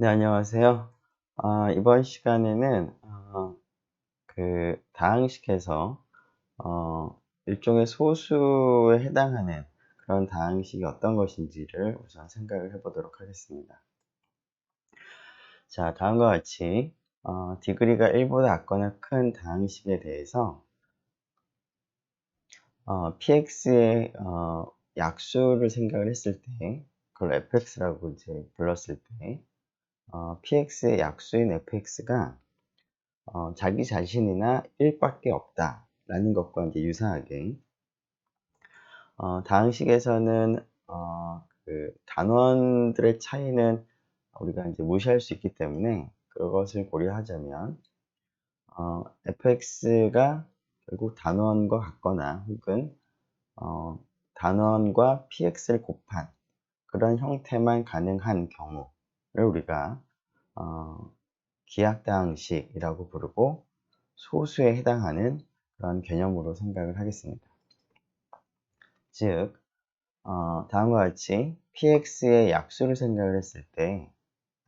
네, 안녕하세요. 이번 시간에는 다항식에서 일종의 소수에 해당하는 그런 다항식이 어떤 것인지를 우선 생각을 해보도록 하겠습니다. 자, 다음과 같이 디그리가 1보다 같거나 큰 다항식에 대해서 px의 약수를 생각을 했을 때, 그걸 fx라고 이제 불렀을 때, px의 약수인 fx가 자기 자신이나 1밖에 없다라는 것과 이제 유사하게 다항식에서는 단원들의 차이는 우리가 이제 무시할 수 있기 때문에 그것을 고려하자면 fx가 결국 단원과 같거나 혹은 단원과 px를 곱한 그런 형태만 가능한 경우를 우리가 기하다항식이라고 부르고 소수에 해당하는 그런 개념으로 생각을 하겠습니다. 즉, 다음과 같이 px의 약수를 생각을 했을 때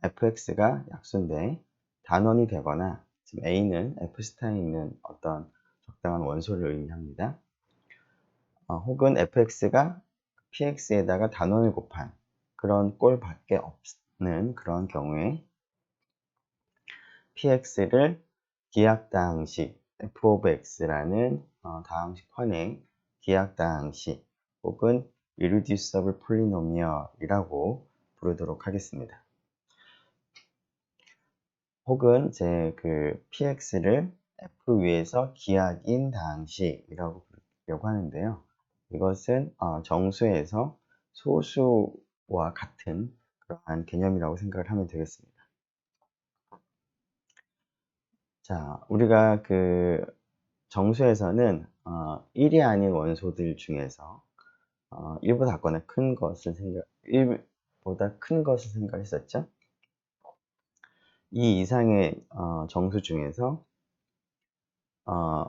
fx가 약수인데 단원이 되거나 지금 a는 f'에 있는 어떤 적당한 원소를 의미합니다. 혹은 fx가 px에다가 단원을 곱한 그런 꼴밖에 없는 그런 경우에 px를 기하다항식 f of x라는 다항식판의 기하다항식 혹은 irreducible polynomial이라고 부르도록 하겠습니다. 혹은 이제 px를 f 위에서 기하인 다항식이라고 부르려고 하는데요. 이것은 정수에서 소수와 같은 그러한 개념이라고 생각을 하면 되겠습니다. 자, 우리가 정수에서는 1이 아닌 원소들 중에서 1보다 같거나 큰 것을 1보다 큰 것을 생각했었죠. 이 이상의 정수 중에서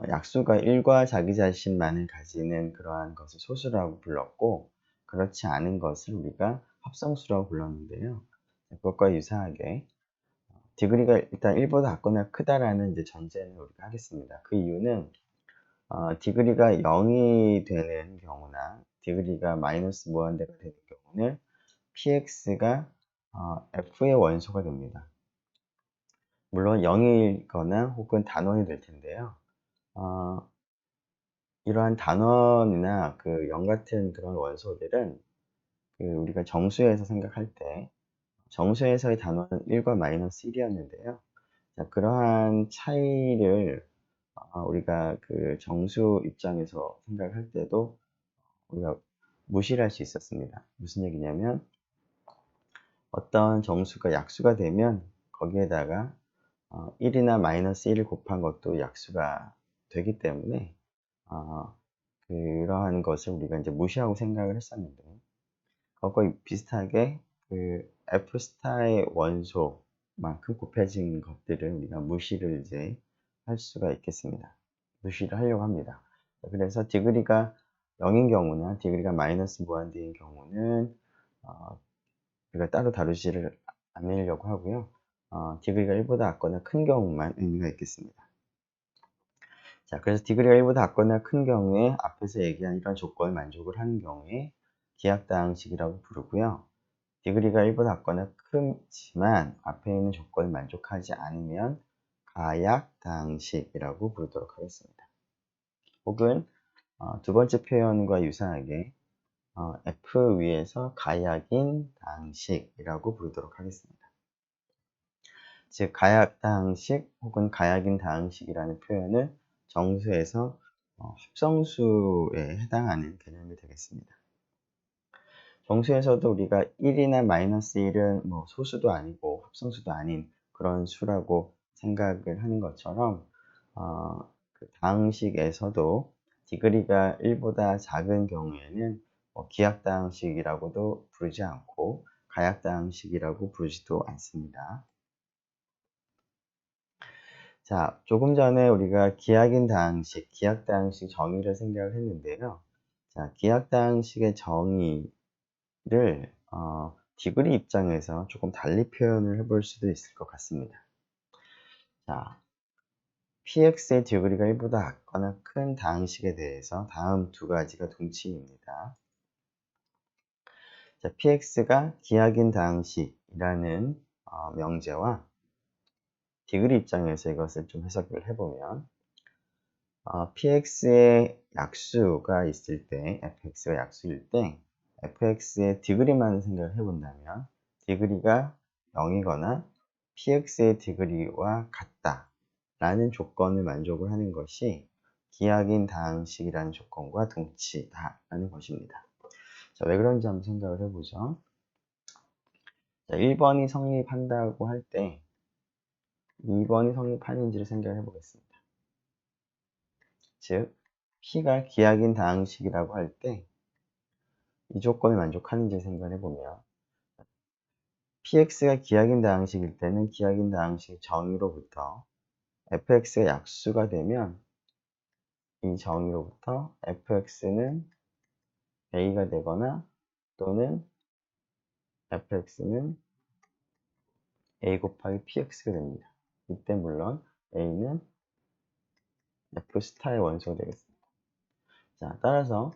약수가 1과 자기 자신만을 가지는 그러한 것을 소수라고 불렀고, 그렇지 않은 것을 우리가 합성수라고 불렀는데요. 그것과 유사하게 디그리가 일단 1보다 같거나 크다라는 이제 전제는 우리가 하겠습니다. 그 이유는 디그리가 0이 되는 경우나 디그리가 마이너스 무한대가 되는 경우는 px가 f의 원소가 됩니다. 물론 0이거나 혹은 단원이 될 텐데요. 이러한 단원이나 0 같은 그런 원소들은 우리가 정수에서 생각할 때 정수에서의 단원은 1과 마이너스 1이었는데요. 자, 그러한 차이를 우리가 정수 입장에서 생각할 때도 우리가 무시를 할 수 있었습니다. 무슨 얘기냐면 어떤 정수가 약수가 되면 거기에다가 1이나 마이너스 1을 곱한 것도 약수가 되기 때문에 그러한 것을 우리가 이제 무시하고 생각을 했었는데 그것과 비슷하게 F 스타의 원소만큼 곱해진 것들을 우리가 무시를 이제 할 수가 있겠습니다. 무시를 하려고 합니다. 그래서 디그리가 0인 경우나 디그리가 마이너스 무한대인 경우는 우리가 따로 다루지를 않으려고 하고요. 디그리가 1보다 같거나 큰 경우만 의미가 있겠습니다. 자, 그래서 디그리가 1보다 같거나 큰 경우에 앞에서 얘기한 이런 조건을 만족을 하는 경우에 기하다항식이라고 부르고요. 디그리가 1보다 같거나 크지만 앞에 있는 조건을 만족하지 않으면 가약다항식이라고 부르도록 하겠습니다. 혹은 두 번째 표현과 유사하게 F 위에서 가약인 다항식이라고 부르도록 하겠습니다. 즉 가약다항식 혹은 가약인 다항식이라는 표현은 정수에서 합성수에 해당하는 개념이 되겠습니다. 정수에서도 우리가 1이나 마이너스 1은 뭐 소수도 아니고 합성수도 아닌 그런 수라고 생각을 하는 것처럼 다항식에서도 디그리가 1보다 작은 경우에는 기하다항식이라고도 부르지 않고 가약다항식이라고 부르지도 않습니다. 자, 조금 전에 우리가 기하인 다항식, 기하다항식 정의를 생각을 했는데요. 자, 기하다항식의 정의를 디그리 입장에서 조금 달리 표현을 해볼 수도 있을 것 같습니다. 자, px의 디그리가 1보다 작거나 큰 다항식에 대해서 다음 두 가지가 동치입니다. 자, px가 기하긴 다항식이라는 명제와 디그리 입장에서 이것을 좀 해석을 해보면 px의 약수가 있을 때, fx가 약수일 때 fx의 디그리만 생각을 해본다면 디그리가 0이거나 px의 디그리와 같다 라는 조건을 만족을 하는 것이 기하긴 다항식이라는 조건과 동치다라는 것입니다. 자, 왜 그런지 한번 생각을 해보죠. 자, 1번이 성립한다고 할 때 2번이 성립하는지를 생각을 해보겠습니다. 즉, p가 기하긴 다항식이라고 할 때 이 조건을 만족하는지 생각을 해보면 px가 기하긴 다항식일 때는 기하긴 다항식 정의로부터 fx가 약수가 되면 이 정의로부터 fx는 a가 되거나 또는 fx는 a 곱하기 px가 됩니다. 이때 물론 a는 f 스타의 원소가 되겠습니다. 자, 따라서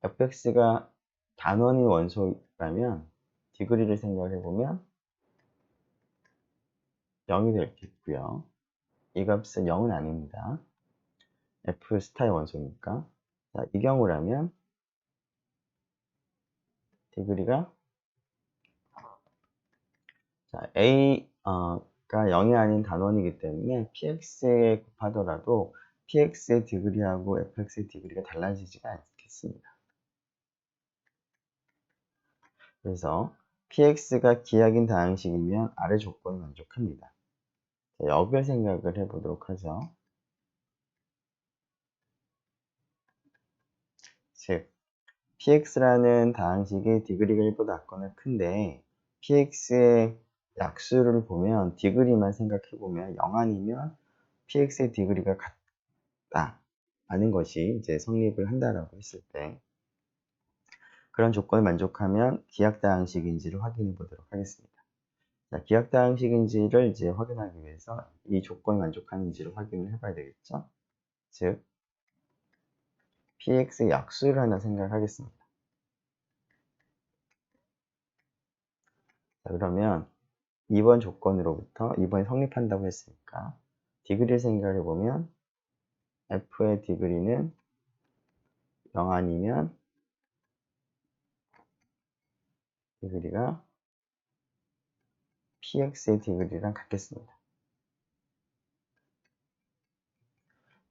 fx가 단원이 원소라면 디그리를 생각을 해보면 0이 되겠고요. 이 값은 0은 아닙니다. f 스타의 원소니까. 자, 이 경우라면 디그리가 자, a가 0이 아닌 단원이기 때문에 px에 곱하더라도 px의 디그리하고 fx의 디그리가 달라지지가 않겠습니다. 그래서 px가 기하긴 다항식이면 아래 조건을 만족합니다. 자, 역을 생각을 해보도록 하죠. 즉, px라는 다항식의 디그리가 1보다 작거나 큰데 px의 약수를 보면 디그리만 생각해보면 0 아니면 px의 디그리가 같다 라는 것이 이제 성립을 한다라고 했을 때 그런 조건을 만족하면 기하다항식인지를 확인해 보도록 하겠습니다. 자, 기하다항식인지를 이제 확인하기 위해서 이 조건을 만족하는지를 확인을 해봐야 되겠죠. 즉, px의 약수를 하나 생각하겠습니다. 자, 그러면 2번 조건으로부터 2번이 성립한다고 했으니까 디그리를 생각해 보면 f의 디그리는 0 아니면 디그리가 px의 디그리랑 같겠습니다.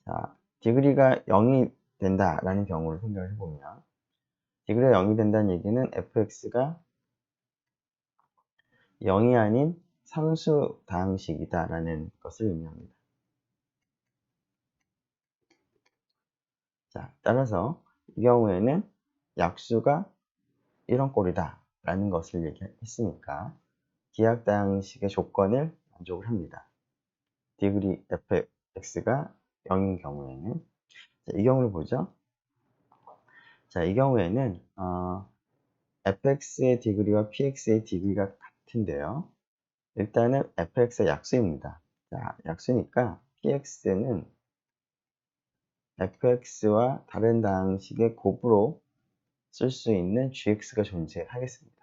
자, 디그리가 0이 된다라는 경우를 생각을 해보면 디그리가 0이 된다는 얘기는 fx가 0이 아닌 상수 다항식이다라는 것을 의미합니다. 자, 따라서 이 경우에는 약수가 이런 꼴이다 라는 것을 얘기했으니까 기하다항식의 조건을 만족을 합니다. 디그리 fx가 0인 경우에는 자, 이 경우를 보죠. 자, 이 경우에는 fx의 디그리와 px의 디그리가 같은데요. 일단은 fx의 약수입니다. 자, 약수니까 px는 fx와 다른 다항식의 곱으로 쓸 수 있는 gx가 존재하겠습니다.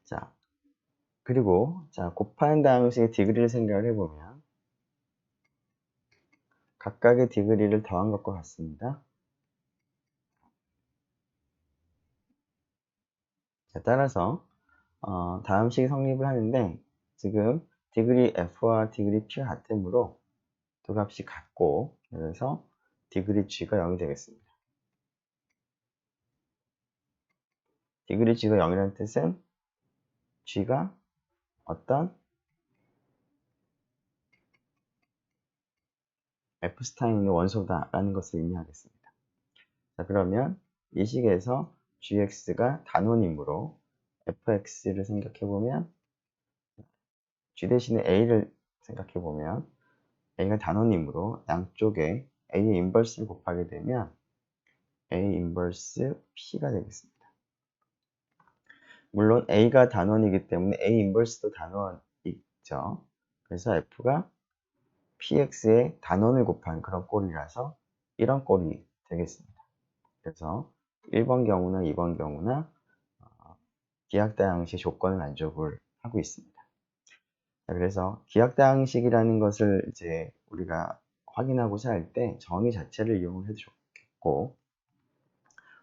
자, 그리고 자, 곱하는 다항식의 디그리를 생각을 해보면 각각의 디그리를 더한 것과 같습니다. 자, 따라서 다음식이 성립을 하는데 지금 디그리 f와 디그리 p가 같으므로 두 값이 같고 그래서 디그리 g가 0이 되겠습니다. 디그리 g가 0이라는 뜻은 g가 어떤 f스타에 있는 원소다라는 것을 의미하겠습니다. 자, 그러면 이 식에서 gx가 단원이므로 fx를 생각해보면 g 대신에 a를 생각해보면 A가 단원이므로 양쪽에 A의 인버스를 곱하게 되면 A 인버스 P가 되겠습니다. 물론 A가 단원이기 때문에 A 인버스도 단원이죠. 그래서 F가 PX의 단원을 곱한 그런 꼴이라서 이런 꼴이 되겠습니다. 그래서 1번 경우나 2번 경우나 기하다항식 조건을 만족을 하고 있습니다. 자, 그래서 기하다항식이라는 것을 이제 우리가 확인하고자 할 때 정의 자체를 이용을 해도 좋겠고,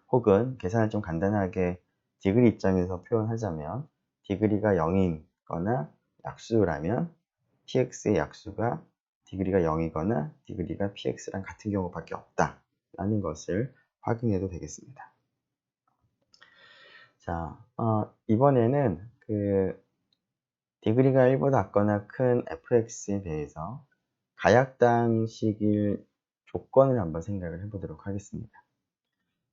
혹은 계산을 좀 간단하게 디그리 입장에서 표현하자면 디그리가 0인 거나 약수라면 px의 약수가 디그리가 0이거나 디그리가 px랑 같은 경우밖에 없다 라는 것을 확인해도 되겠습니다. 자, 이번에는 디그리가 1보다 작거나 큰 fx에 대해서 가약당식일 조건을 한번 생각을 해보도록 하겠습니다.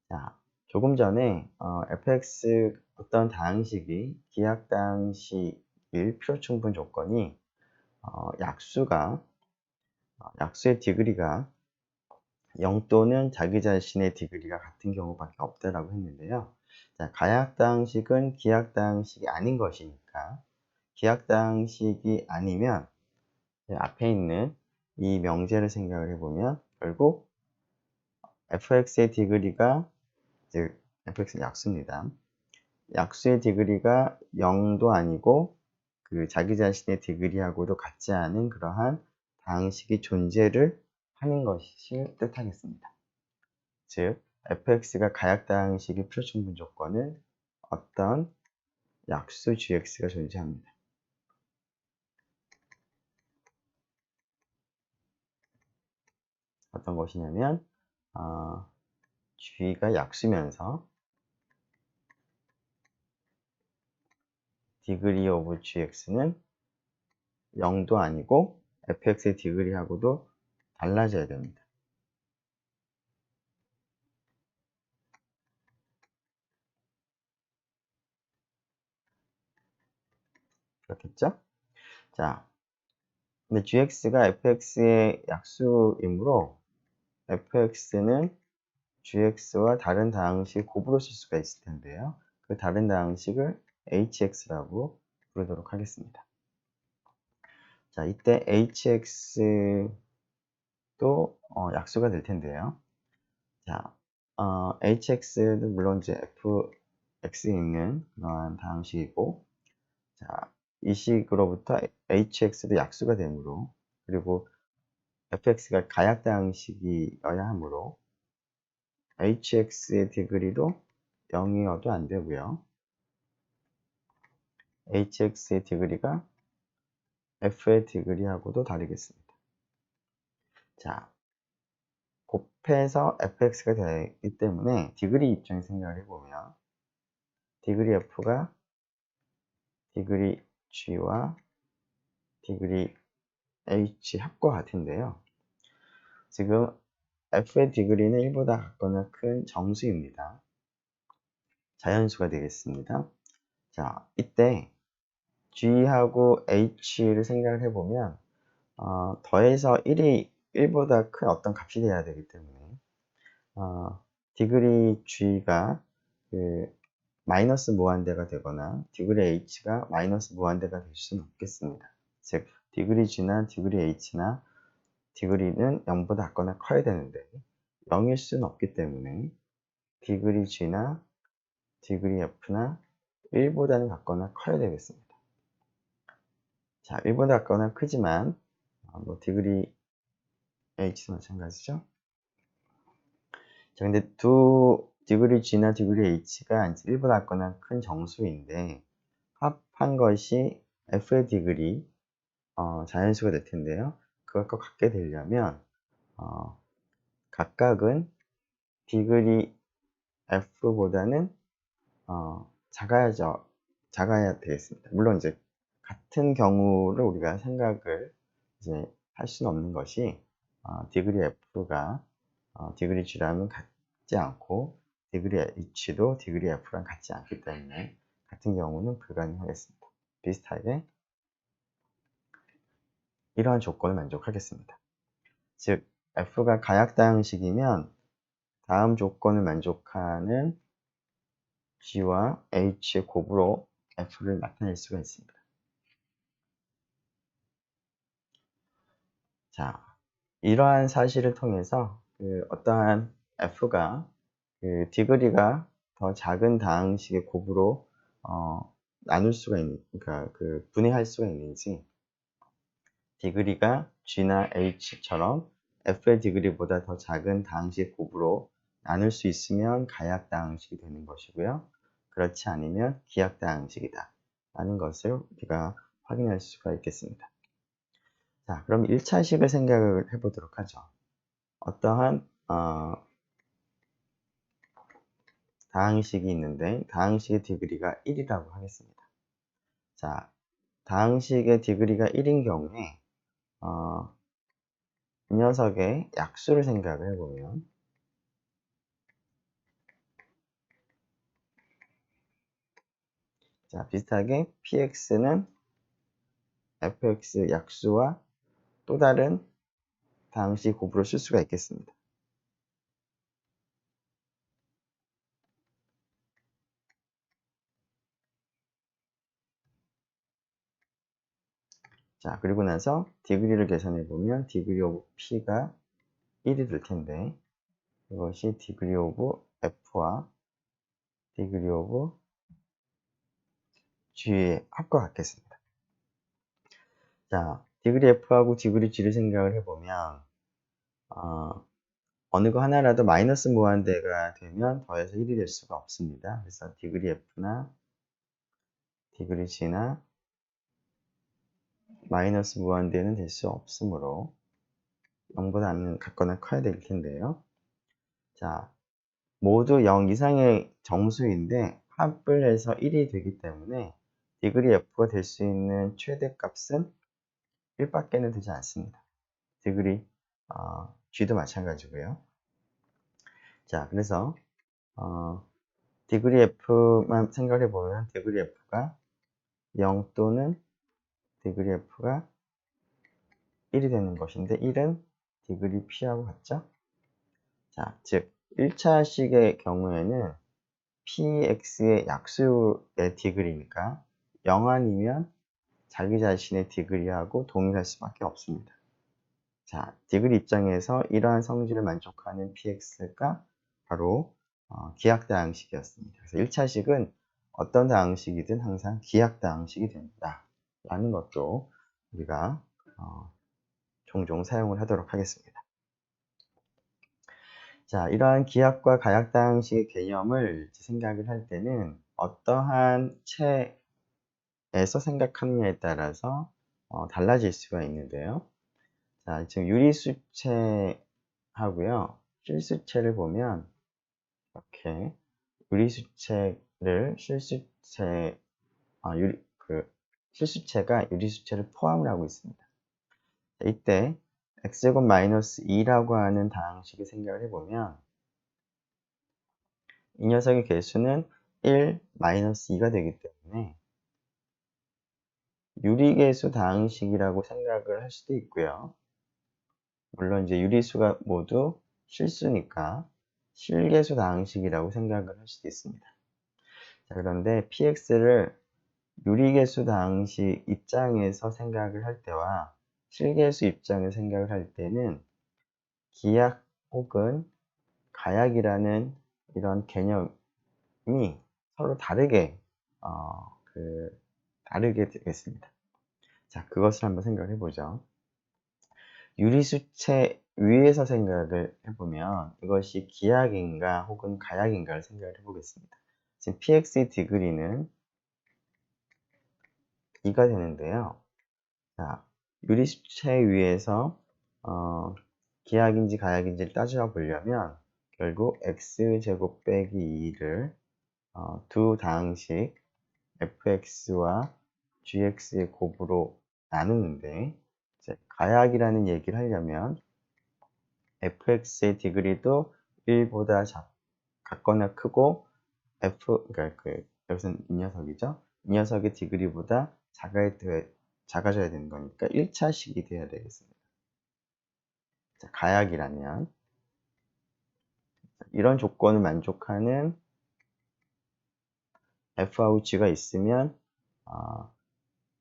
자, 조금 전에 fx 어떤 다항식이 기하다항식일 필요충분 조건이 약수의 디그리가 0 또는 자기 자신의 디그리가 같은 경우밖에 없다라고 했는데요. 자, 가약다항식은 기하다항식이 아닌 것이니까 기하다항식이 아니면 앞에 있는 이 명제를 생각을 해보면 결국 fx의 디그리가 즉 fx는 약수입니다. 약수의 디그리가 0도 아니고 자기 자신의 디그리하고도 같지 않은 그러한 다항식이 존재를 하는 것을 뜻하겠습니다. 즉 fx가 가약다항식의 필요충분 조건은 어떤 약수 gx가 존재합니다. 어떤 것이냐면 g가 약수면서 디그리 오브 gx는 0도 아니고 fx의 디그리하고도 달라져야 됩니다. 그렇겠죠? 자, 근데 gx가 fx의 약수이므로 fx는 gx와 다른 다항식 곱으로 쓸 수가 있을 텐데요. 그 다른 다항식을 hx라고 부르도록 하겠습니다. 자, 이때 hx도 약수가 될 텐데요. 자, hx는 물론 이제 fx에 있는 그러한 다항식이고, 자, 이 식으로부터 hx도 약수가 되므로, 그리고 fx가 가약다항식이어야 하므로 hx의 디그리도 0이어도 안 되고요. hx의 디그리가 f의 디그리하고도 다르겠습니다. 자, 곱해서 fx가 되기 때문에 디그리 입장에서 생각을 해보면 디그리 f가 디그리 g와 디그리 h 합과 같은데요. 지금 f의 디그리는 1보다 같거나 큰 정수입니다. 자연수가 되겠습니다. 자, 이때 g하고 h를 생각을 해보면 더해서 1보다 큰 어떤 값이 돼야 되기 때문에 디그리 g가 마이너스 무한대가 되거나 디그리 h가 마이너스 무한대가 될 수는 없겠습니다. 즉 디그리 g나 디그리 h나 디그리는 0보다 작거나 커야 되는데 0일 수는 없기 때문에 디그리 g나 디그리 f나 1보다는 작거나 커야 되겠습니다. 자, 1보다 작거나 크지만 디그리 h도 마찬가지죠. 자, 근데 디그리 g나 디그리 h가 1보다 작거나 큰 정수인데 합한 것이 f의 디그리 자연수가 될 텐데요. 그것과 같게 되려면 각각은 디그리 f보다는 작아야 되겠습니다. 물론 이제 같은 경우를 우리가 생각을 이제 할 수는 없는 것이 디그리 f가 디그리 g랑은 같지 않고 디그리 h도 디그리 f랑 같지 않기 때문에 같은 경우는 불가능하겠습니다. 비슷하게 이러한 조건을 만족하겠습니다. 즉 f가 가약다항식이면 다음 조건을 만족하는 g와 h의 곱으로 f를 나타낼 수가 있습니다. 자, 이러한 사실을 통해서 어떠한 f가 디그리가 더 작은 다항식의 곱으로 나눌 수가 있는, 그러니까 분해할 수가 있는지, 디그리가 g나 h처럼 f의 디그리보다 더 작은 다항식 곱으로 나눌 수 있으면 가약다항식이 되는 것이고요. 그렇지 않으면 기약다항식이다 라는 것을 우리가 확인할 수가 있겠습니다. 자, 그럼 1차식을 생각을 해보도록 하죠. 어떠한 다항식이 있는데 다항식의 디그리가 1이라고 하겠습니다. 자, 다항식의 디그리가 1인 경우에 이 녀석의 약수를 생각을 해보면 자, 비슷하게 px는 fx 약수와 또 다른 다항식 곱으로 쓸 수가 있겠습니다. 자, 그리고 나서 디그리를 계산해 보면 디그리 오브 p가 1이 될 텐데 이것이 디그리 오브 f와 디그리 오브 g의 합과 같겠습니다. 자, 디그리 f하고 디그리 g를 생각을 해보면 어느 거 하나라도 마이너스 무한대가 되면 더해서 1이 될 수가 없습니다. 그래서 디그리 f나 디그리 g나 마이너스 무한대는 될 수 없으므로 0보다 같거나 커야 될 텐데요. 자, 모두 0 이상의 정수인데 합을 해서 1이 되기 때문에 디그리 f가 될 수 있는 최대값은 1밖에는 되지 않습니다. 디그리 g도 마찬가지고요. 자, 그래서 디그리 f만 생각해 보면 디그리 f가 0 또는 디그리 f가 1이 되는 것인데 1은 디그리 p하고 같죠? 자, 즉 1차식의 경우에는 px의 약수의 디그리니까 0 아니면 자기 자신의 디그리하고 동일할 수밖에 없습니다. 자, 디그리 입장에서 이러한 성질을 만족하는 px가 바로 기하다항식이었습니다. 그래서 1차식은 어떤 다항식이든 항상 기하다항식이 된다 라는 것도 우리가 종종 사용을 하도록 하겠습니다. 자, 이러한 기하과 가약다항식의 개념을 생각을 할 때는 어떠한 체에서 생각하느냐에 따라서 달라질 수가 있는데요. 자, 지금 유리수체하고요. 실수체를 보면 이렇게 유리수체를 실수체가 유리수체를 포함을 하고 있습니다. 자, 이때 x제곱 마이너스 2라고 하는 다항식을 생각을 해보면 이 녀석의 개수는 1 마이너스 2가 되기 때문에 유리개수 다항식이라고 생각을 할 수도 있고요. 물론 이제 유리수가 모두 실수니까 실개수 다항식이라고 생각을 할 수도 있습니다. 자, 그런데 px를 유리개수 다항식 입장에서 생각을 할 때와 실개수 입장에서 생각을 할 때는 기약 혹은 가약이라는 이런 개념이 서로 다르게 다르게 되겠습니다. 자, 그것을 한번 생각을 해보죠. 유리수체 위에서 생각을 해보면 이것이 기약인가 혹은 가약인가를 생각을 해보겠습니다. 지금 px의 디그리는 2가 되는데요. 자, 유리수체 위에서 기약인지 가약인지를 따져 보려면 결국 x제곱 빼기 2를 두 다항식 fx와 gx의 곱으로 나누는데 이제 가약이라는 얘기를 하려면 fx의 디그리도 1보다 같거나 크고 그러니까 여기서는 이 녀석이죠. 이 녀석의 디그리보다 작아져야 되는 거니까 1차식이 돼야 되겠습니다. 가약이라면 이런 조건을 만족하는 f하고 g가 있으면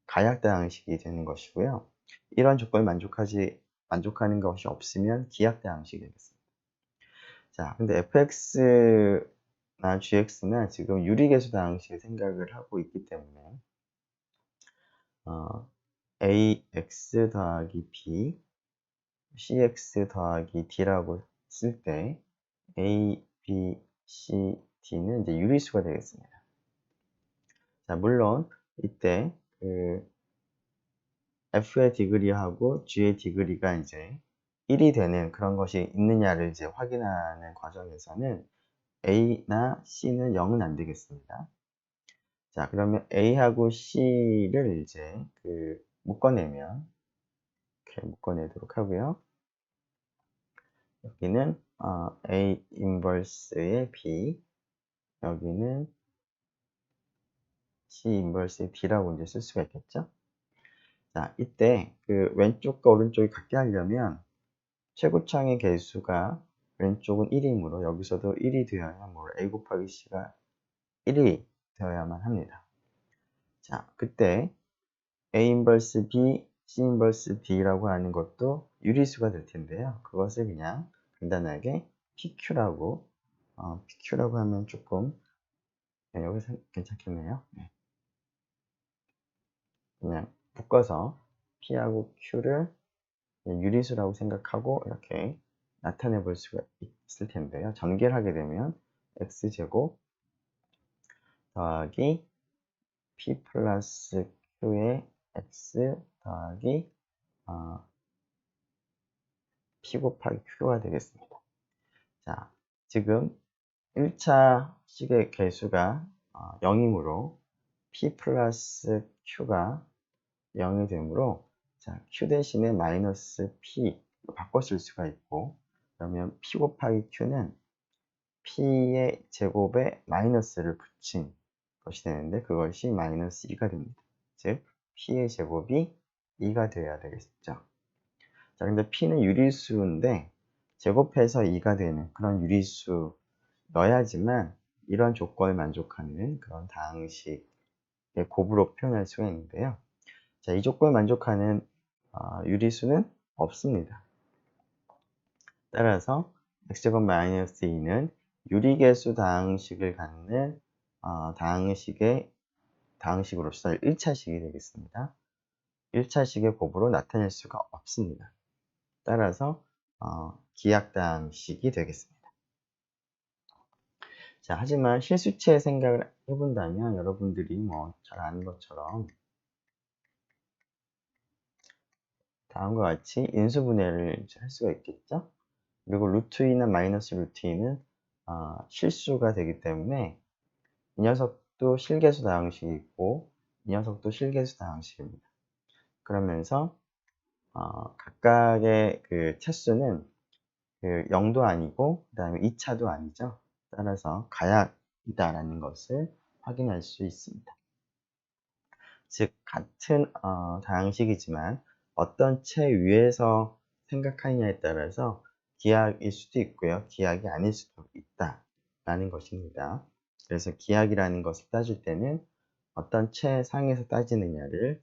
가약대항식이 되는 것이고요. 이런 조건을 만족하는 것이 없으면 기약대항식이 되겠습니다. 자, 근데 fx나 gx나 지금 유리계수 다항식을 생각을 하고 있기 때문에 ax 더하기 b, cx 더하기 d라고 쓸 때 a, b, c, d는 이제 유리수가 되겠습니다. 자, 물론 이때 f의 디그리하고 g의 디그리가 이제 1이 되는 그런 것이 있느냐를 이제 확인하는 과정에서는 a나 c는 0은 안 되겠습니다. 자, 그러면 a하고 c를 이제 묶어내면 이렇게 묶어내도록 하고요. 여기는 a 인버스의 b, 여기는 c 인버스의 d라고 이제 쓸 수가 있겠죠. 자, 이때 왼쪽과 오른쪽이 같게 하려면 최고창의 개수가 왼쪽은 1이므로 여기서도 1이 되어야 a 곱하기 c가 1이 되어야만 합니다. 자, 그때 a 인버스 b, c 인버스 d라고 하는 것도 유리수가 될 텐데요. 그것을 그냥 간단하게 pq라고 하면 조금 여기서 괜찮겠네요. 네. 그냥 묶어서 p하고 q를 유리수라고 생각하고 이렇게 나타내 볼 수가 있을 텐데요. 전개를 하게 되면 x제곱 더하기 p 플러스 q의 x 더하기 p 곱하기 q가 되겠습니다. 자, 지금 1차 식의 개수가 0이므로 p 플러스 q가 0이 되므로 자, q 대신에 마이너스 p 바꿔 쓸 수가 있고, 그러면 p 곱하기 q는 p의 제곱에 마이너스를 붙인 것이 되는데 그것이 마이너스 2가 됩니다. 즉 p의 제곱이 2가 되어야 되겠죠. 자, 근데 p는 유리수인데 제곱해서 2가 되는 그런 유리수 넣어야지만 이런 조건을 만족하는 그런 다항식의 곱으로 표현할 수가 있는데요. 자, 이 조건을 만족하는 유리수는 없습니다. 따라서 x제곱 마이너스 2는 유리계수 다항식을 갖는 다항식으로서 1차식이 되겠습니다. 1차식의 곱으로 나타낼 수가 없습니다. 따라서 기약다항식이 되겠습니다. 자, 하지만 실수치의 생각을 해본다면 여러분들이 잘 아는 것처럼 다음과 같이 인수분해를 할 수가 있겠죠. 그리고 루트 2나 마이너스 루트 2는 실수가 되기 때문에 이 녀석도 실계수 다항식이 있고 이 녀석도 실계수 다항식입니다. 그러면서 각각의 차수는 0도 아니고 그 다음에 2차도 아니죠. 따라서 가약이다라는 것을 확인할 수 있습니다. 즉 같은 다항식이지만 어떤 채 위에서 생각하느냐에 따라서 기하일 수도 있고요. 기하이 아닐 수도 있다라는 것입니다. 그래서 기하이라는 것을 따질 때는 어떤 채 상에서 따지느냐를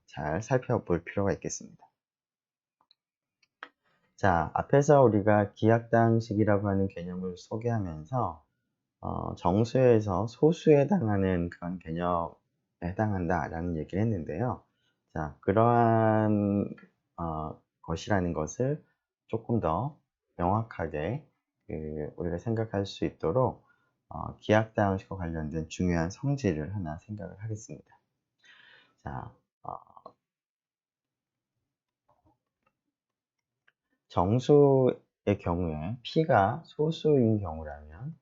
잘 살펴볼 필요가 있겠습니다. 자, 앞에서 우리가 기하당식이라고 하는 개념을 소개하면서 정수에서 소수에 해당하는 그런 개념에 해당한다라는 얘기를 했는데요. 자, 그러한 것이라는 것을 조금 더 명확하게 우리가 생각할 수 있도록 기하당식과 관련된 중요한 성질을 하나 생각을 하겠습니다. 자, 정수의 경우에 P가 소수인 경우라면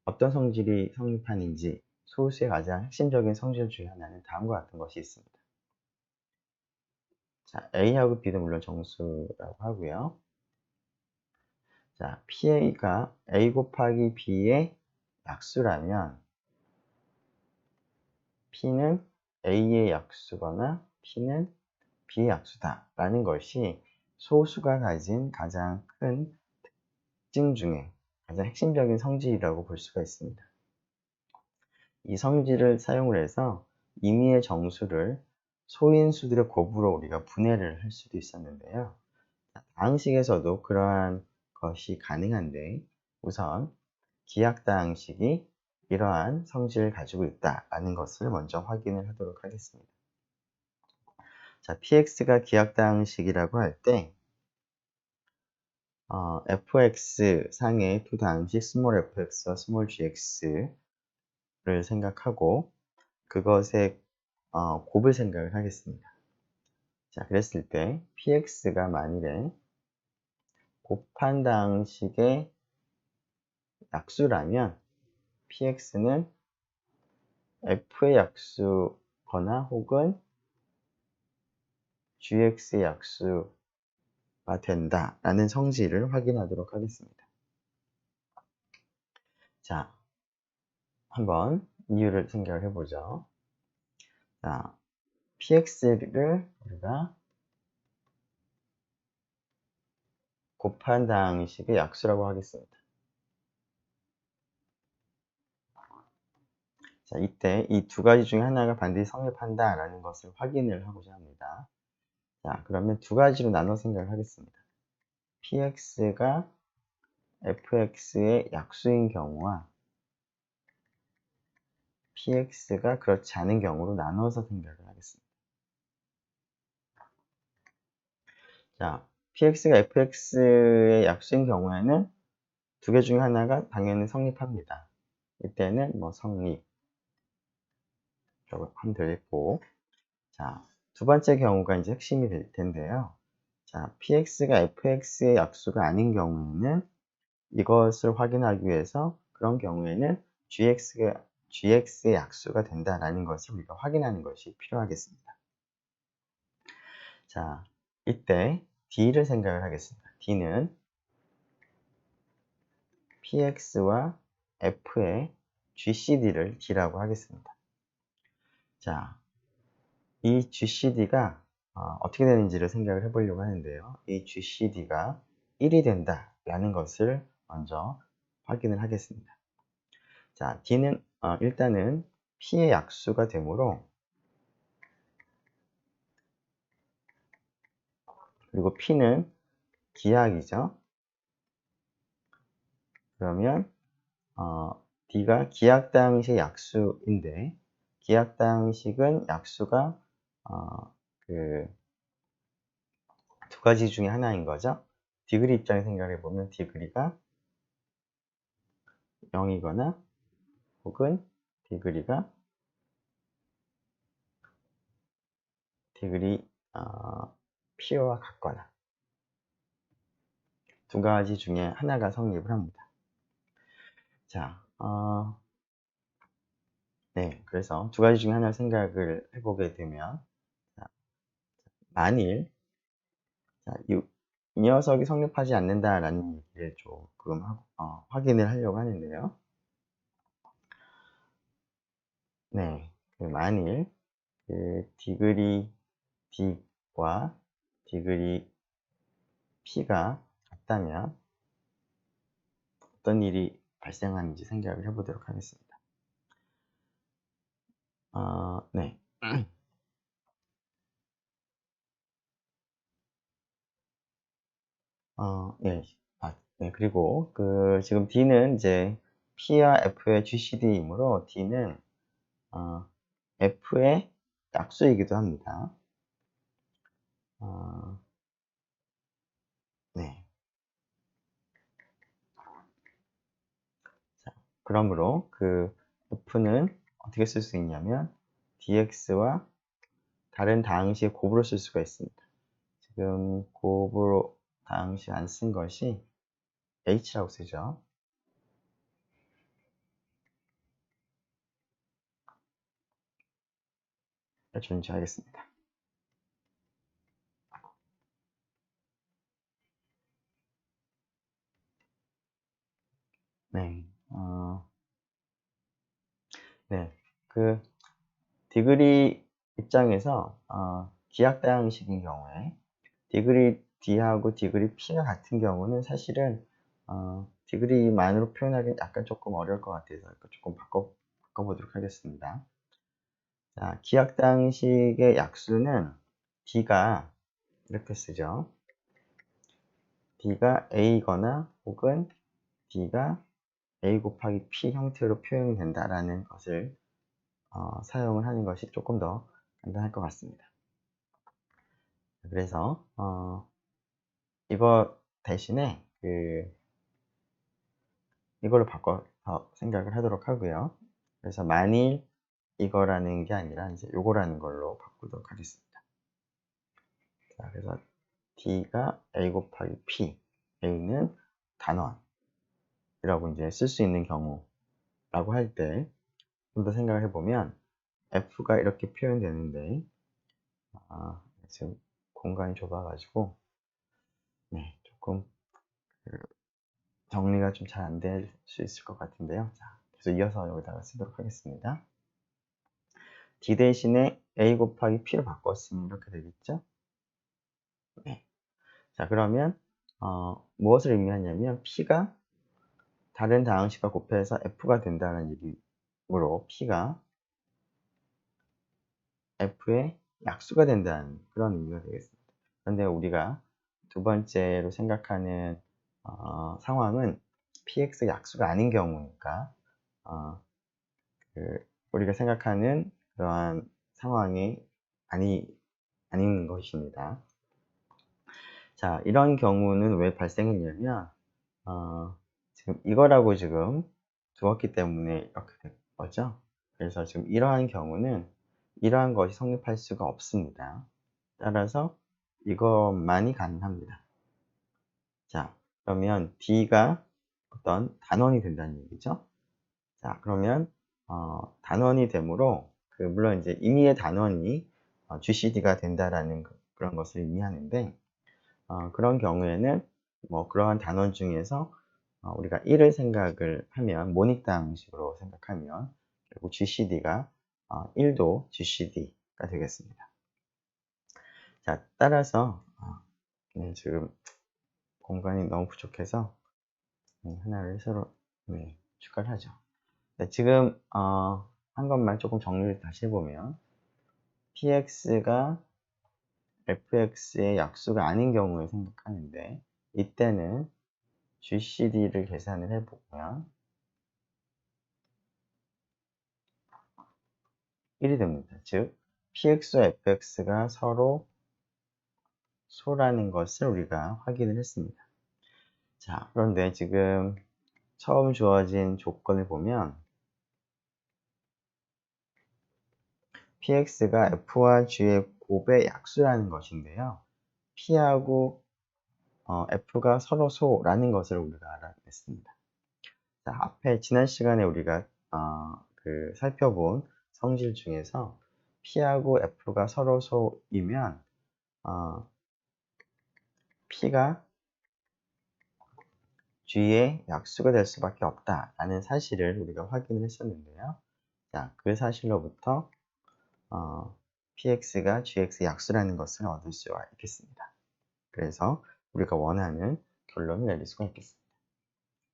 어떤 성질이 성립하는지 소수의 가장 핵심적인 성질 중에 하나는 다음과 같은 것이 있습니다. 자, A하고 B도 물론 정수라고 하고요. 자, PA가 A 곱하기 B의 약수라면 P는 A의 약수거나 P는 B의 약수다 라는 것이 소수가 가진 가장 큰 특징 중에 가장 핵심적인 성질이라고 볼 수가 있습니다. 이 성질을 사용을 해서 임의의 정수를 소인수들의 곱으로 우리가 분해를 할 수도 있었는데요. 다항식에서도 그러한 것이 가능한데 우선 기하다항식이 이러한 성질을 가지고 있다라는 것을 먼저 확인을 하도록 하겠습니다. 자, px가 기하다항식이라고 할 때 fx 상의 두 다항식 fx와 gx를 생각하고 그것의 곱을 생각을 하겠습니다. 자, 그랬을 때 px가 만일에 곱한 다항식의 약수라면 px는 f의 약수거나 혹은 gx의 약수가 된다라는 성질을 확인하도록 하겠습니다. 자, 한번 이유를 생각을 해보죠. 자, px를 우리가 곱한 다항식의 약수라고 하겠습니다. 자, 이때 이 두 가지 중에 하나가 반드시 성립한다라는 것을 확인을 하고자 합니다. 자, 그러면 두 가지로 나눠 생각을 하겠습니다. px가 fx의 약수인 경우와 px가 그렇지 않은 경우로 나눠서 생각을 하겠습니다. 자, px가 fx의 약수인 경우에는 두 개 중에 하나가 당연히 성립합니다. 이때는 뭐 성립 라고 하면 되겠고, 자, 두 번째 경우가 이제 핵심이 될 텐데요. 자, px가 fx의 약수가 아닌 경우에는 이것을 확인하기 위해서 그런 경우에는 gx의 약수가 된다라는 것을 우리가 확인하는 것이 필요하겠습니다. 자, 이때 d를 생각을 하겠습니다. d는 px와 f의 gcd를 d라고 하겠습니다. 자, 이 gcd가 어떻게 되는지를 생각을 해보려고 하는데요. 이 gcd가 1이 된다라는 것을 먼저 확인을 하겠습니다. 자, d는 일단은 p의 약수가 되므로 그리고 p는 기하이죠. 그러면 d가 기하다항식의 약수인데 기하다항식은 약수가 두 가지 중에 하나인 거죠. 디그리 입장에 생각해 보면 디그리가 0이거나 혹은 디그리 P와 같거나 두 가지 중에 하나가 성립을 합니다. 자, 네, 그래서 두 가지 중에 하나를 생각을 해보게 되면 자, 만일 자, 이 녀석이 성립하지 않는다라는 얘기를 조금 확인을 하려고 하는데요. 네, 만일 디그리 D와 디그리 P가 같다면 어떤 일이 발생하는지 생각을 해보도록 하겠습니다. 네. 예. 네. 그리고 지금 D는 이제 P와 F의 GCD이므로 D는 F의 약수이기도 합니다. 네. 자, 그러므로 F는 어떻게 쓸 수 있냐면 dx와 다른 다항식의 곱으로 쓸 수가 있습니다. 지금 곱으로 다항식 안 쓴 것이 h라고 쓰죠. 존재하겠습니다. 네. 네. 디그리 입장에서 기하다항식인 경우에 디그리 D하고 디그리 P가 같은 경우는 사실은 디그리만으로 표현하기는 약간 조금 어려울 것 같아서 조금 바꿔보도록 하겠습니다. 자, 기하당식의 약수는 D가 이렇게 쓰죠. D가 A거나 혹은 D가 A 곱하기 P 형태로 표현이 된다라는 것을 사용을 하는 것이 조금 더 간단할 것 같습니다. 그래서 이거 대신에 이걸로 바꿔서 생각을 하도록 하고요. 그래서 만일 이거라는 게 아니라 이제 요거라는 걸로 바꾸도록 하겠습니다. 자, 그래서 D가 A 곱하기 P, A는 단원이라고 이제 쓸 수 있는 경우라고 할 때 좀 더 생각을 해보면 F가 이렇게 표현되는데 지금 공간이 좁아가지고 네, 조금 정리가 좀 잘 안 될 수 있을 것 같은데요. 자, 계속 이어서 여기다가 쓰도록 하겠습니다. D 대신에 A 곱하기 P로 바꿨으면 이렇게 되겠죠? 네. 자, 그러면 무엇을 의미하냐면 P가 다른 다항식과 곱해서 F가 된다는 얘기로 P가 F의 약수가 된다는 그런 의미가 되겠습니다. 그런데 우리가 두 번째로 생각하는 상황은 PX 약수가 아닌 경우니까 우리가 생각하는 그러한 상황이 아닌 것입니다. 자, 이런 경우는 왜 발생했냐면 지금 이거라고 지금 두었기 때문에 이렇게 된 거죠. 그래서 지금 이러한 경우는 이러한 것이 성립할 수가 없습니다. 따라서 이것만이 가능합니다. 자, 그러면 D가 어떤 단원이 된다는 얘기죠. 자, 그러면 단원이 되므로 물론 이제 임의의 단원이 GCD가 된다라는 그런 것을 의미하는데 그런 경우에는 뭐 그러한 단원 중에서 우리가 1을 생각을 하면 모닉당식으로 생각하면 결국 GCD가 1도 GCD가 되겠습니다. 자, 따라서 지금 공간이 너무 부족해서 하나를 새로 추가를 하죠. 네, 지금 한 것만 조금 정리를 다시 해보면 px가 fx의 약수가 아닌 경우를 생각하는데 이때는 GCD를 계산을 해보면 1이 됩니다. 즉 px와 fx가 서로 소라는 것을 우리가 확인을 했습니다. 자, 그런데 지금 처음 주어진 조건을 보면 px가 f와 g의 곱의 약수라는 것인데요. p하고 f가 서로 소라는 것을 우리가 알아냈습니다. 자, 앞에 지난 시간에 우리가 살펴본 성질 중에서 p하고 f가 서로 소이면 p가 g의 약수가 될 수밖에 없다라는 사실을 우리가 확인을 했었는데요. 자, 그 사실로부터 px가 gx의 약수라는 것을 얻을 수가 있겠습니다. 그래서 우리가 원하는 결론을 내릴 수가 있겠습니다.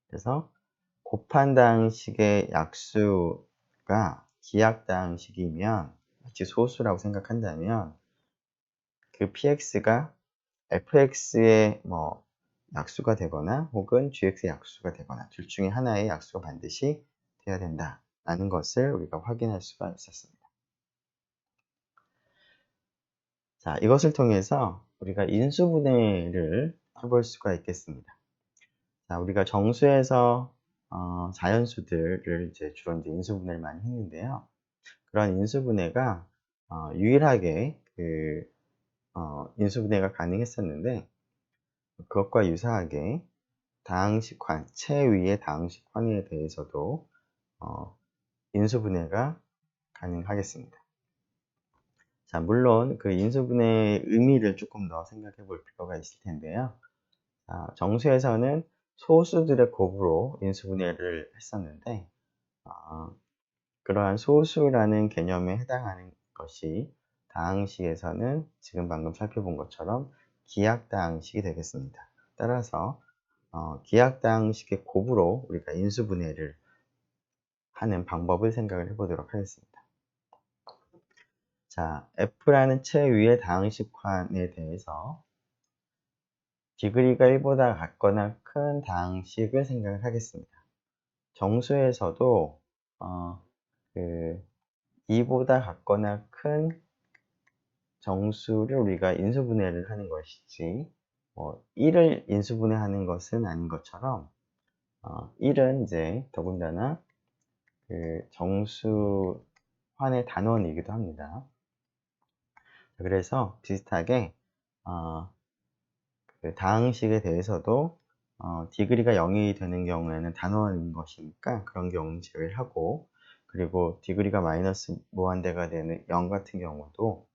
그래서 곱한당식의 약수가 기하당식이면 마치 소수라고 생각한다면 그 px가 fx의 약수가 되거나 혹은 gx의 약수가 되거나 둘 중에 하나의 약수가 반드시 되어야 된다라는 것을 우리가 확인할 수가 있었습니다. 자, 이것을 통해서 우리가 인수분해를 해볼 수가 있겠습니다. 자, 우리가 정수에서 자연수들을 주로 인수분해를 많이 했는데요. 그런 인수분해가 유일하게 인수분해가 가능했었는데 그것과 유사하게 다항식환, 최위의 다항식환에 대해서도 인수분해가 가능하겠습니다. 자, 물론 그 인수분해의 의미를 조금 더 생각해 볼 필요가 있을 텐데요. 자, 정수에서는 소수들의 곱으로 인수분해를 했었는데 그러한 소수라는 개념에 해당하는 것이 다항식에서는 지금 방금 살펴본 것처럼 기하당식이 되겠습니다. 따라서 기하당식의 곱으로 우리가 인수분해를 하는 방법을 생각을 해보도록 하겠습니다. 자, F라는 채 위의 다항식환에 대해서 디그리가 1보다 같거나 큰 다항식을 생각을 하겠습니다. 정수에서도 그 2보다 같거나 큰 정수를 우리가 인수분해를 하는 것이지 1을 인수분해하는 것은 아닌 것처럼 1은 이제 더군다나 그 정수환의 단원이기도 합니다. 그래서 비슷하게 그 다항식에 대해서도 디그리가 0이 되는 경우에는 단원인 것이니까 그런 경우는 제외를 하고, 그리고 디그리가 마이너스 무한대가 되는 0 같은 경우도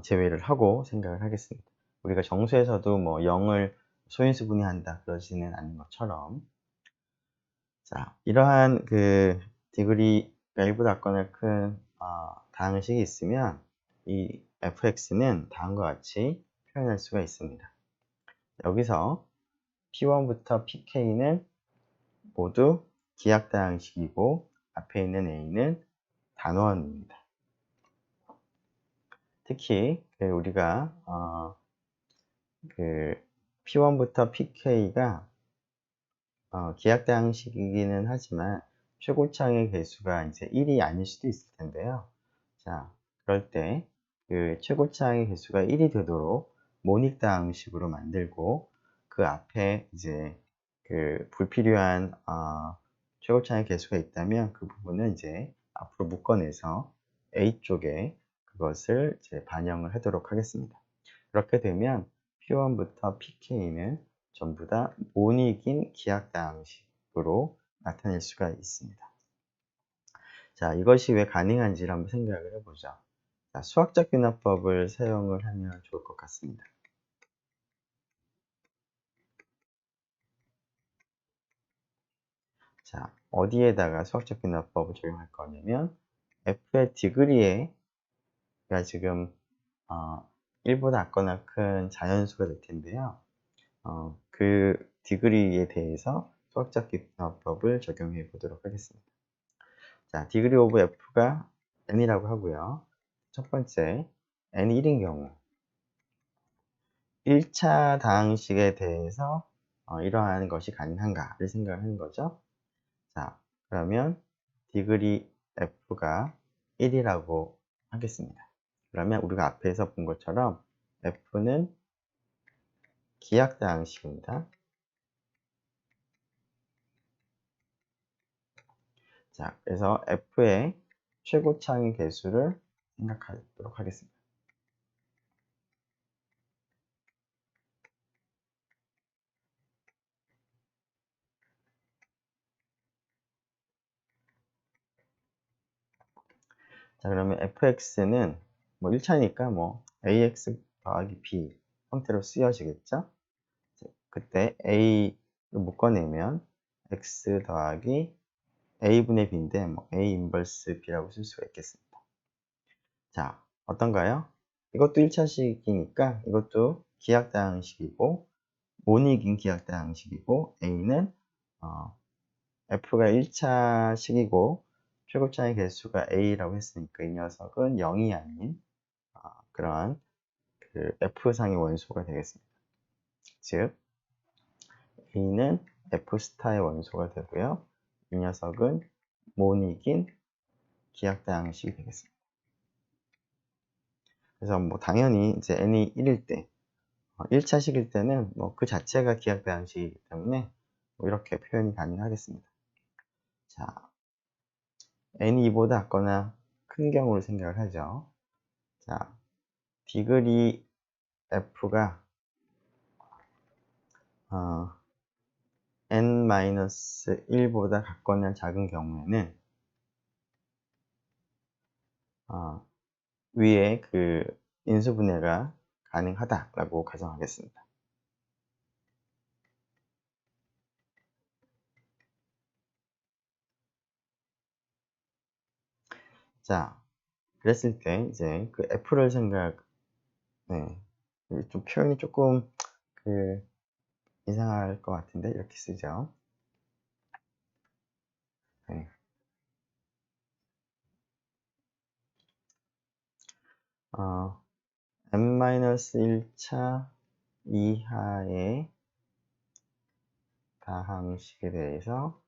제외를 하고 생각을 하겠습니다. 우리가 정수에서도 뭐 0을 소인수 분해한다 그러지는 않는 것처럼, 자, 이러한 그 디그리가 1보다 같거나 큰 다항식이 있으면 이 fx는 다음과 같이 표현할 수가 있습니다. 여기서 P1부터 PK는 모두 기하다항식이고 앞에 있는 A는 단원입니다. 특히 우리가 그 P1부터 PK가 기하다항식이기는 하지만 최고차의 개수가 이제 1이 아닐 수도 있을 텐데요. 자, 그럴 때 그 최고차의 개수가 1이 되도록 모닉다항식으로 만들고, 그 앞에 이제 그 불필요한 최고차의 개수가 있다면 그 부분은 이제 앞으로 묶어내서 A 쪽에 그것을 이제 반영을 하도록 하겠습니다. 그렇게 되면 P1부터 PK는 전부 다 모닉인 기하다항식으로 나타낼 수가 있습니다. 자, 이것이 왜 가능한지를 한번 생각을 해보죠. 자, 수학적 균합법을 사용을 하면 좋을 것 같습니다. 자, 어디에다가 수학적 균합법을 적용할 거냐면 f의 디그리가 지금 1보다 작거나 큰 자연수가 될 텐데요. 그 디그리에 대해서 수학적 균합법을 적용해 보도록 하겠습니다. 자, 디그리 오브 f가 n이라고 하고요. 첫 번째, n이 1인 경우 1차 다항식에 대해서 이러한 것이 가능한가를 생각을 하는 거죠. 자, 그러면 디그리 f가 1이라고 하겠습니다. 그러면 우리가 앞에서 본 것처럼 f는 기하다항식입니다. 자, 그래서 f의 최고차의 개수를 생각하도록 하겠습니다. 자, 그러면 fx는 뭐 1차니까 뭐 ax 더하기 b 형태로 쓰여지겠죠? 그때 a를 묶어내면 x 더하기 a분의 b인데 뭐 a 인버스 b라고 쓸 수가 있겠습니다. 자, 어떤가요? 이것도 1차식이니까 이것도 기하다항식이고 모닉인 기하다항식이고 a는 f가 1차식이고 최고차의 개수가 a라고 했으니까 이 녀석은 0이 아닌 그러한 그 f상의 원소가 되겠습니다. 즉 a는 f스타의 원소가 되고요. 이 녀석은 모닉인 기하다항식이 되겠습니다. 그래서 뭐 당연히 이제 n이 1일 때 1차식일 때는 뭐 그 자체가 기하다항식이기 때문에 뭐 이렇게 표현이 가능하겠습니다. 자, n이 2보다 작거나 큰 경우를 생각을 하죠. 자, 디그리 f가 n-1보다 같거나 작은 경우에는 위에 그 인수분해가 가능하다라고 가정하겠습니다. 자, 그랬을 때 이제 그 f를 좀 표현이 조금 이상할 것 같은데 이렇게 쓰죠. 네. n-1차 이하의 다항식에 대해서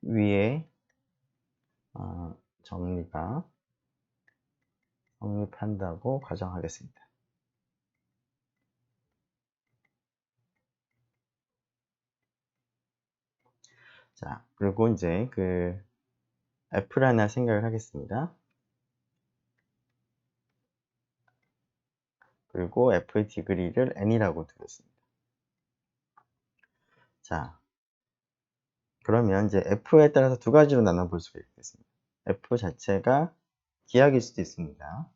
위에 정리가 성립한다고 가정하겠습니다. 자, 그리고 이제 F를 하나 생각을 하겠습니다. 그리고 F의 디그리를 N이라고 두겠습니다. 자, 그러면 이제 F에 따라서 두 가지로 나눠볼 수가 있겠습니다. F 자체가 기하일 수도 있습니다.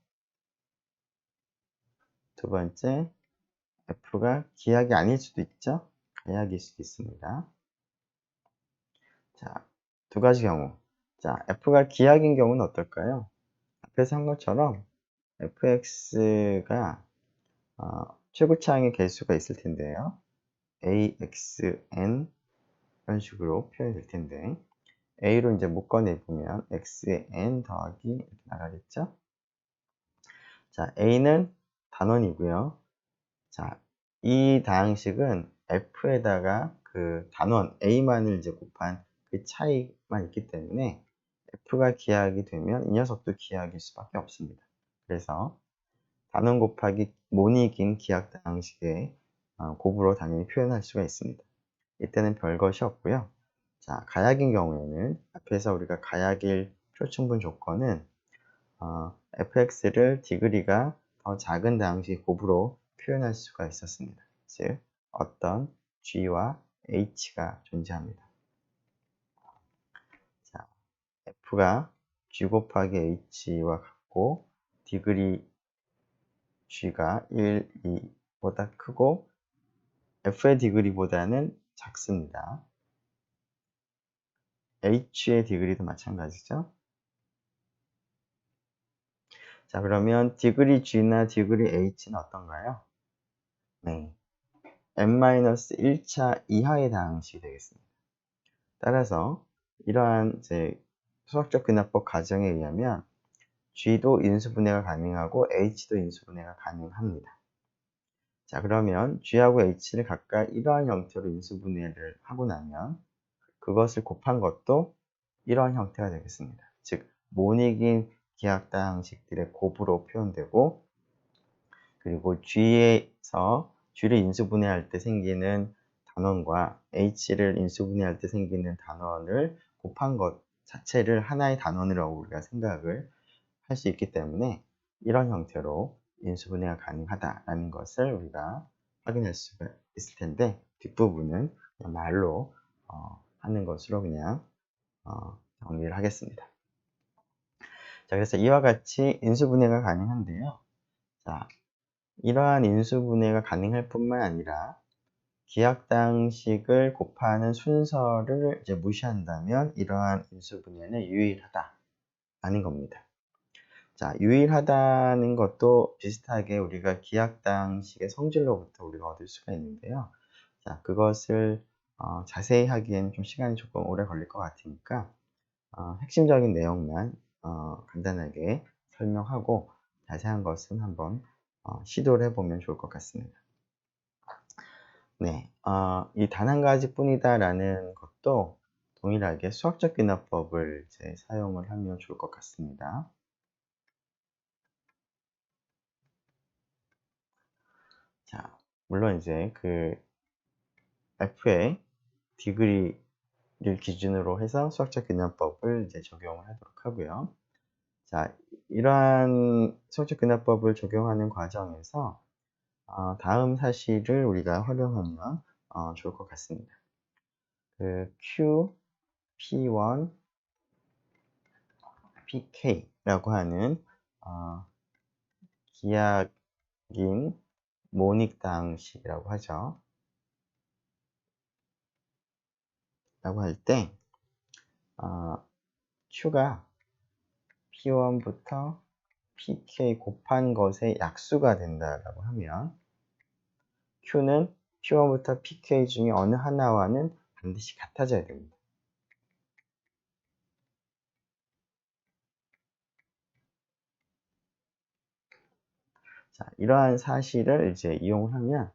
두 번째, F가 기하이 아닐 수도 있죠. 가약일 수도 있습니다. 자, 두 가지 경우. 자, F가 기하인 경우는 어떨까요? 앞에서 한 것처럼 fx가 최고차항의 개수가 있을 텐데요. axn 이런 식으로 표현이 될 텐데 a로 이제 묶어내보면 xn 더하기 이렇게 나가겠죠. 자, a는 단원이고요. 자, 이 다항식은 f에다가 그 단원 a만을 이제 곱한 그 차이만 있기 때문에 f가 기하학이 되면 이 녀석도 기하학일 수밖에 없습니다. 그래서 단원 곱하기 모닉인 기하학 다항식의 곱으로 당연히 표현할 수가 있습니다. 이때는 별것이 없고요. 자, 가약인 경우에는 앞에서 우리가 가약일 표충분 조건은 fx를 디그리가 더 작은 다항식 곱으로 표현할 수가 있었습니다. 즉, 어떤 g와 h가 존재합니다. 자, f가 g 곱하기 h와 같고 디그리 g가 1, 2보다 크고 f의 디그리보다는 작습니다. h의 디그리도 마찬가지죠. 자, 그러면 디그리 g나 디그리 h는 어떤가요? 네, n-1차 이하의 다항식이 되겠습니다. 따라서 이러한 이제 수학적 근합법 가정에 의하면 g도 인수분해가 가능하고 h도 인수분해가 가능합니다. 자, 그러면 g하고 h를 각각 이러한 형태로 인수분해를 하고 나면 그것을 곱한 것도 이러한 형태가 되겠습니다. 즉, 모닉인 기하학다항식들의 곱으로 표현되고 그리고 g에서 g를 인수분해할 때 생기는 단원과 h를 인수분해할 때 생기는 단원을 곱한 것 자체를 하나의 단원이라고 우리가 생각을 할 수 있기 때문에 이런 형태로 인수분해가 가능하다라는 것을 우리가 확인할 수가 있을 텐데 뒷부분은 그냥 말로 하는 것으로 그냥 정리를 하겠습니다. 자, 그래서 이와 같이 인수분해가 가능한데요. 자, 이러한 인수분해가 가능할 뿐만 아니라 기하학다항식을 곱하는 순서를 이제 무시한다면 이러한 인수분해는 유일하다라는 겁니다. 자, 유일하다는 것도 비슷하게 우리가 기하학다항식의 성질로부터 우리가 얻을 수가 있는데요. 자, 그것을 자세히 하기에는 좀 시간이 조금 오래 걸릴 것 같으니까 핵심적인 내용만 간단하게 설명하고 자세한 것은 한번 시도를 해보면 좋을 것 같습니다. 네, 이 단 한 가지뿐이다라는 것도 동일하게 수학적 귀납법을 이제 사용을 하면 좋을 것 같습니다. 자, 물론 이제 F의 디그리를 기준으로 해서 수학적 귀납법을 이제 적용을 하도록 하고요. 자, 이러한 수학적 귀납법을 적용하는 과정에서 다음 사실을 우리가 활용하면 좋을 것 같습니다. Q, P1, PK라고 하는 기하인 모닉 다항식이라고 하죠. 라고 할 때 Q가 P1부터 PK 곱한 것의 약수가 된다라고 하면 Q는 P1부터 PK 중에 어느 하나와는 반드시 같아져야 됩니다. 자, 이러한 사실을 이제 이용을 하면,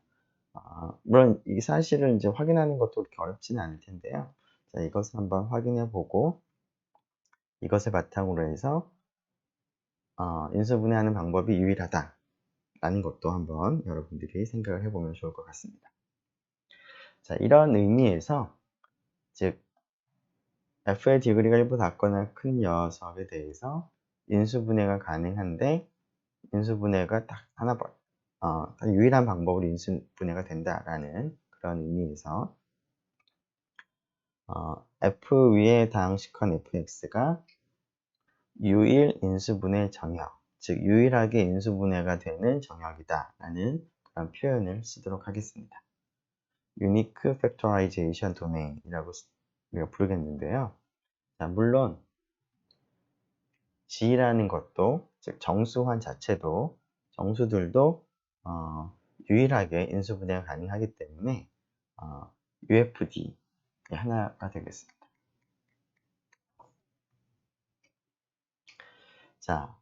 물론 이 사실을 이제 확인하는 것도 그렇게 어렵지는 않을 텐데요. 자, 이것을 한번 확인해 보고, 이것을 바탕으로 해서, 인수분해하는 방법이 유일하다라는 것도 한번 여러분들이 생각을 해보면 좋을 것 같습니다. 자, 이런 의미에서, 즉, f의 디그리가 1보다 작거나 큰 녀석에 대해서 인수분해가 가능한데, 인수분해가 딱 딱 유일한 방법으로 인수분해가 된다라는 그런 의미에서 f 위에 다항식헌 fx가 유일 인수분해 정역, 즉 유일하게 인수분해가 되는 정역이다라는 그런 표현을 쓰도록 하겠습니다. Unique Factorization Domain이라고 우리가 부르겠는데요. 자, 물론 G라는 것도, 즉 정수환 자체도, 정수들도 유일하게 인수분해가 가능하기 때문에 UFD의 하나가 되겠습니다. 자,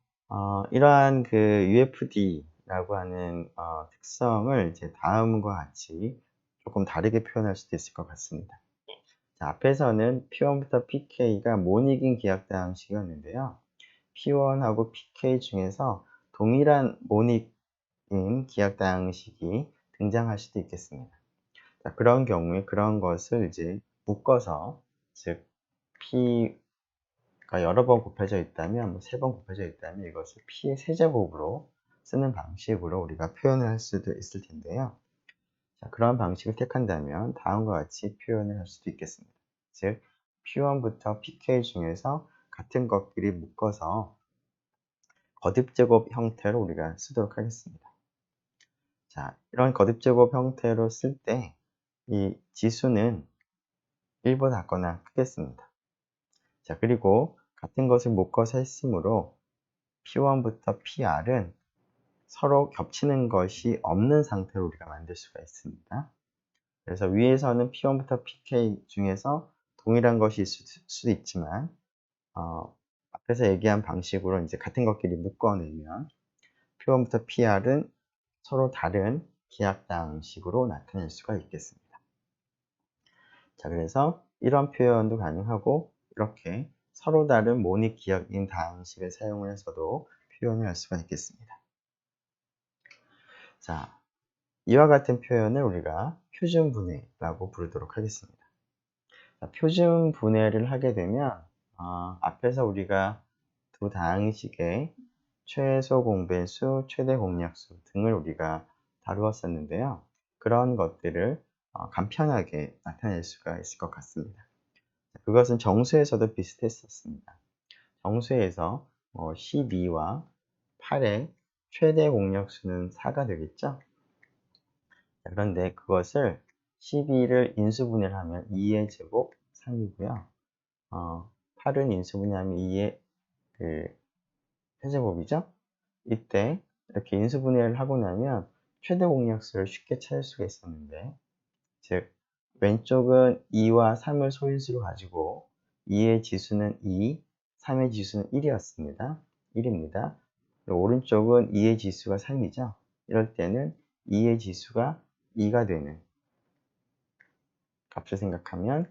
이러한 그 UFD라고 하는 특성을 이제 다음과 같이 조금 다르게 표현할 수도 있을 것 같습니다. 자, 앞에서는 P1부터 PK가 모닉인 기하다항식이었는데요. P1하고 PK 중에서 동일한 모닉인 기하다항식이 등장할 수도 있겠습니다. 자, 그런 경우에 그런 것을 이제 묶어서, 즉 P가 여러 번 곱해져 있다면, 3번 곱해져 있다면 이것을 P의 세제곱으로 쓰는 방식으로 우리가 표현을 할 수도 있을 텐데요. 자, 그런 방식을 택한다면 다음과 같이 표현을 할 수도 있겠습니다. 즉 P1부터 PK 중에서 같은 것끼리 묶어서 거듭제곱 형태로 우리가 쓰도록 하겠습니다. 자, 이런 거듭제곱 형태로 쓸 때 이 지수는 1보다 작거나 크겠습니다. 자, 그리고 같은 것을 묶어서 했으므로 P1부터 PR은 서로 겹치는 것이 없는 상태로 우리가 만들 수가 있습니다. 그래서 위에서는 P1부터 PK 중에서 동일한 것이 있을 수도 있지만, 앞에서 얘기한 방식으로 이제 같은 것끼리 묶어내면 P1부터 PR은 서로 다른 기하다항식으로 나타낼 수가 있겠습니다. 자, 그래서 이런 표현도 가능하고, 이렇게 서로 다른 모닉 기하인 다항식을 사용을 해서도 표현을 할 수가 있겠습니다. 자, 이와 같은 표현을 우리가 표준분해라고 부르도록 하겠습니다. 자, 표준분해를 하게 되면 앞에서 우리가 두 다항식의 최소 공배수, 최대 공약수 등을 우리가 다루었었는데요. 그런 것들을 간편하게 나타낼 수가 있을 것 같습니다. 그것은 정수에서도 비슷했었습니다. 정수에서 12와 8의 최대 공약수는 4가 되겠죠? 그런데 그것을 12를 인수분해를 하면 2의 제곱 3이고요. 8은 인수분해하면 2의 그 세제곱이죠? 이때 이렇게 인수분해를 하고 나면 최대 공약수를 쉽게 찾을 수가 있었는데, 즉 왼쪽은 2와 3을 소인수로 가지고 2의 지수는 2, 3의 지수는 1이었습니다. 1입니다. 오른쪽은 2의 지수가 3이죠. 이럴 때는 2의 지수가 2가 되는 값을 생각하면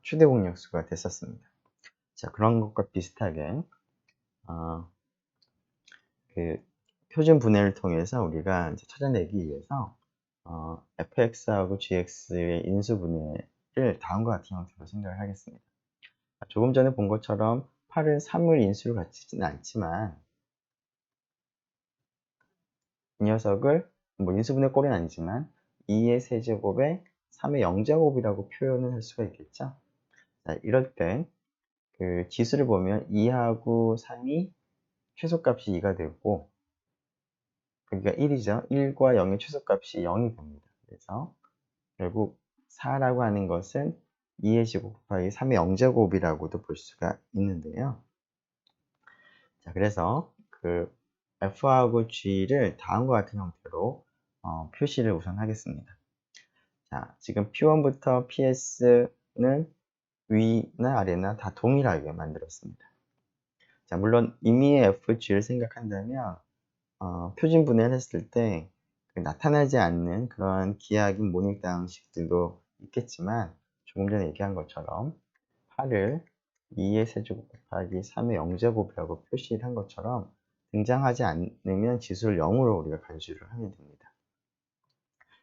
최대 공약수가 됐었습니다. 자, 그런 것과 비슷하게 그 표준 분해를 통해서 우리가 이제 찾아내기 위해서 fx하고 gx의 인수분해를 다음과 같은 형태로 생각을 하겠습니다. 조금 전에 본 것처럼 8은 3을 인수로 갖지는 않지만 이 녀석을 뭐 인수분해 꼴은 아니지만 2의 세제곱에 3의 0제곱이라고 표현을 할 수가 있겠죠. 자, 이럴 때 그 지수를 보면 2하고 3이 최소값이 2가 되고, 그러니까 1이죠. 1과 0의 최소값이 0이 됩니다. 그래서 결국 4라고 하는 것은 2의 제곱 곱하기 3의 0제곱이라고도 볼 수가 있는데요. 자, 그래서 그 F하고 G를 다음과 같은 형태로 표시를 우선 하겠습니다. 자, 지금 P1부터 PS는 위나 아래나 다 동일하게 만들었습니다. 자, 물론 임의의 FG를 생각한다면 표준 분해를 했을 때 나타나지 않는 그런 기하학인 모닉 방식들도 있겠지만 조금 전에 얘기한 것처럼 8을 2의 세제곱 곱하기 3의 0제곱이라고 표시를 한 것처럼 등장하지 않으면 지수를 0으로 우리가 간주를 하면 됩니다.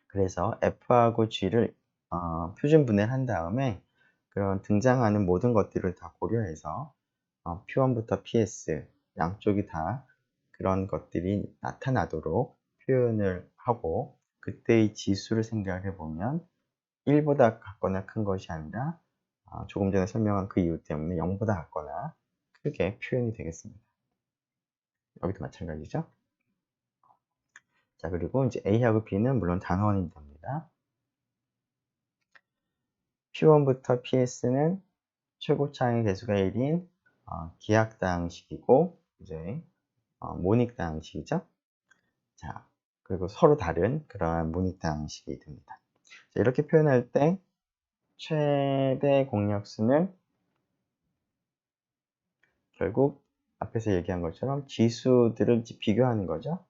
그래서 F하고 G를 표준 분해를 한 다음에 그런 등장하는 모든 것들을 다 고려해서 P1부터 PS 양쪽이 다 그런 것들이 나타나도록 표현을 하고 그때의 지수를 생각해 보면 1보다 같거나 큰 것이 아니라 조금 전에 설명한 그 이유 때문에 0보다 같거나 크게 표현이 되겠습니다. 여기도 마찬가지죠. 자, 그리고 이제 A하고 B는 물론 단원이 됩니다. P1부터 PS는 최고차의 개수가 1인 기하학당식이고 이제 모닉당식이죠. 자, 그리고 서로 다른 그러한 모닉당식이 됩니다. 자, 이렇게 표현할 때 최대 공약수는 결국 앞에서 얘기한 것처럼 지수들을 비교하는 거죠.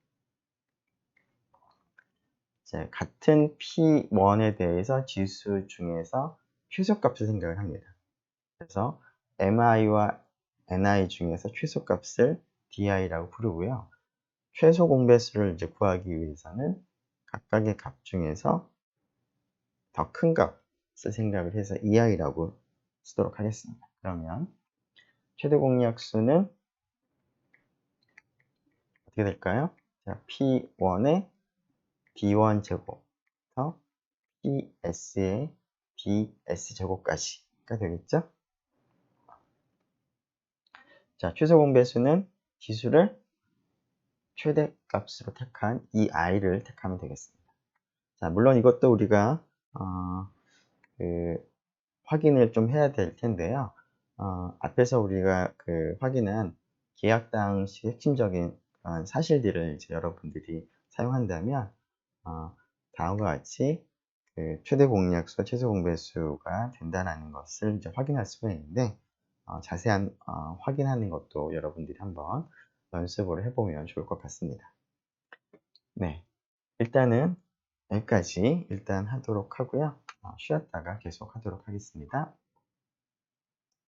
자, 같은 P1에 대해서 지수 중에서 최소값을 생각을 합니다. 그래서 MI와 NI 중에서 최소값을 DI라고 부르고요. 최소 공배수를 이제 구하기 위해서는 각각의 값 중에서 더 큰 값을 생각을 해서 EI라고 쓰도록 하겠습니다. 그러면 최대 공약수는 어떻게 될까요? 자, P1의 D1 제곱부터 PS의 DS 제곱까지가 되겠죠? 자, 최소 공배수는 지수를 최대값으로 택한 이 i를 택하면 되겠습니다. 자, 물론 이것도 우리가 확인을 좀 해야 될 텐데요. 앞에서 우리가 확인한 계약 당시 핵심적인 사실들을 이제 여러분들이 사용한다면 다음과 같이 최대 공약수와 최소 공배수가 된다는 것을 이제 확인할 수가 있는데 자세한 확인하는 것도 여러분들이 한번 연습을 해보면 좋을 것 같습니다. 네, 일단은 여기까지 일단 하도록 하고요. 쉬었다가 계속 하도록 하겠습니다.